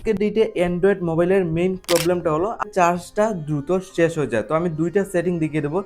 আজকের ডেটে অ্যান্ড্রয়েড মোবাইলের মেইন প্রবলেমটা হলো চার্জটা দ্রুত শেষ হয়ে যায়। তো আমি দুইটা সেটিং দেখিয়ে দেবো,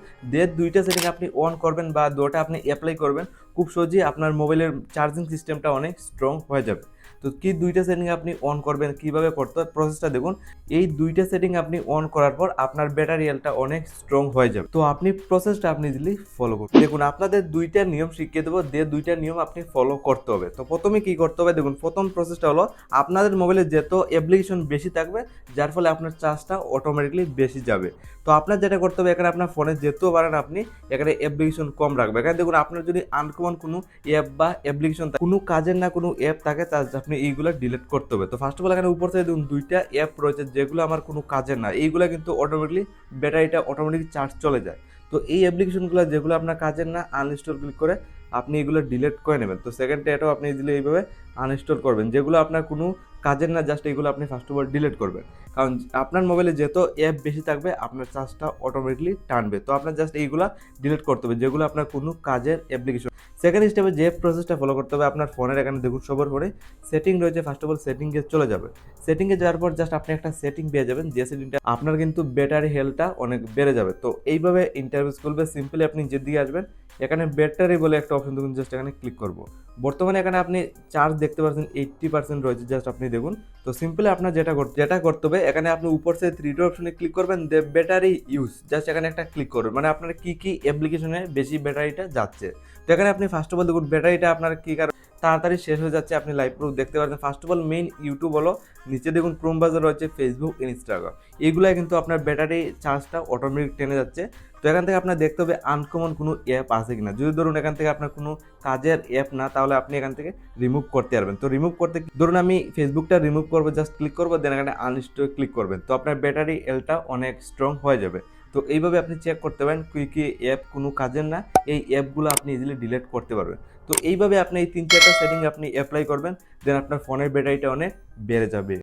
দুইটা সেটিং আপনি অন করবেন বা দুটো আপনি অ্যাপ্লাই করবেন, খুব সহজেই আপনার মোবাইলের চার্জিং সিস্টেমটা অনেক স্ট্রং হয়ে যাবে। তো কি দুইটা সেটিং আপনি অন করবেন, কিভাবে করতে হয় প্রসেসটা দেখুন। এই দুইটা সেটিং আপনি অন করার পর আপনার ব্যাটারি হেলথটা অনেক স্ট্রং হয়ে যাবে। তো আপনি প্রসেসটা আপনি ইজিলি ফলো করুন। দেখুন আপনাদের দুইটা নিয়ম শিখিয়ে দেবো, দুইটা নিয়ম আপনি ফলো করতে হবে। তো প্রথমে কি করতে হবে দেখুন, প্রথম প্রসেসটা হলো আপনাদের মোবাইলে যত অ্যাপ্লিকেশন বেশি থাকবে যার ফলে আপনার চার্জটা অটোমেটিকলি বেশি যাবে। তো আপনার যেটা করতে হবে, এখানে আপনার ফোনে যেতেও পারেন আপনি এখানে অ্যাপ্লিকেশন কম রাখবে। এখানে দেখুন আপনার যদি আনকমন কোনো অ্যাপ বা অ্যাপ্লিকেশন কোনো কাজের না কোনো অ্যাপ থাকে তার আপনি এইগুলো ডিলিট করতে হবে। তো ফার্স্ট অফ অল এখানে উপর থেকে দেখুন দুইটা অ্যাপ রয়েছে যেগুলো আমার কোনো কাজের না, এইগুলো কিন্তু অটোমেটিকলি ব্যাটারিটা অটোমেটিক চার্জ চলে যায়। তো এই অ্যাপ্লিকেশনগুলো যেগুলো আপনার কাজের না আনইনস্টল ক্লিক করে আপনি এগুলো ডিলিট করে নেবেন। তো সেকেন্ড এটাও আপনি ইজিলি এইভাবে আনইনস্টল করবেন, যেগুলো আপনার কোনো কাজের না জাস্ট এইগুলো আপনি ফার্স্ট অফ অল ডিলিট করবেন। কারণ আপনার মোবাইলে যত অ্যাপ বেশি থাকবে আপনার চার্জটা অটোমেটিকলি টানবে। তো আপনার জাস্ট এইগুলা ডিলিট করতে হবে যেগুলো আপনার কোনো কাজের অ্যাপ্লিকেশন। সেকেন্ড স্টেপে যে প্রসেসটা ফলো করতে হবে, আপনার ফোনের এখানে দেখুন সবার ফোনে সেটিং রয়েছে, ফার্স্ট অফ অল সেটিংয়ে চলে যাবে। সেটিংয়ে যাওয়ার পর জাস্ট আপনি একটা সেটিং পেয়ে যাবেন, যে সেটিংটা আপনার কিন্তু ব্যাটারি হেলথটা অনেক বেড়ে যাবে। তো এইভাবে ইন্টারভিউ করবে, সিম্পলি আপনি যেদিকে আসবেন এখানে ব্যাটারি বলে একটা অপশন দেখুন, জাস্ট এখানে ক্লিক করব। বর্তমানে এখানে আপনি চার্জ দেখতে পাচ্ছেন 80% রয়েছে, জাস্ট আপনি দেখুন। তো সিম্পলি আপনার যেটা করতে হবে, এখানে আপনি উপর থেকে থ্রি ডট অপশনে ক্লিক করবেন, ব্যাটারি ইউজ জাস্ট এখানে একটা ক্লিক করবেন, মানে আপনার কি কি অ্যাপ্লিকেশনে বেশি ব্যাটারিটা যাচ্ছে। তো এখানে আপনি ফার্স্ট অফ অল দেখুন ব্যাটারিটা আপনার কি কারণ তাড়াতাড়ি শেষ হয়ে যাচ্ছে, আপনি লাইভ প্রুফ দেখতে পাচ্ছেন। First of all main YouTube হলো, নিচে দেখুন ক্রোম ব্রাউজার রয়েছে, ফেসবুক, ইনস্টাগ্রাম, এগুলো কিন্তু আপনার ব্যাটারি চার্জটা অটোমেটিক টেনে যাচ্ছে। তো এখান থেকে আপনার দেখতে হবে আনকমন কোনো অ্যাপ আছে কিনা। যদি ধরুন এখান থেকে আপনার কোনো কাজের অ্যাপ না, তাহলে আপনি এখান থেকে রিমুভ করতে পারবেন। তো রিমুভ করতে ধরুন আমি ফেসবুকটা রিমুভ করবো, জাস্ট ক্লিক করবো, দেন এখানে আনইনস্টল ক্লিক করবেন। তো আপনার ব্যাটারি হেলথটা অনেক স্ট্রং হয়ে যাবে। তো এইভাবে আপনি চেক করতে পারেন কি অ্যাপ কোনো কাজের না, এই অ্যাপগুলো আপনি ইজিলি ডিলিট করতে পারবেন। তো এইভাবে আপনি এই 3-4টা সেটিং আপনি অ্যাপ্লাই করবেন, দেন আপনার ফোনের ব্যাটারিটা অনেক বেড়ে যাবে।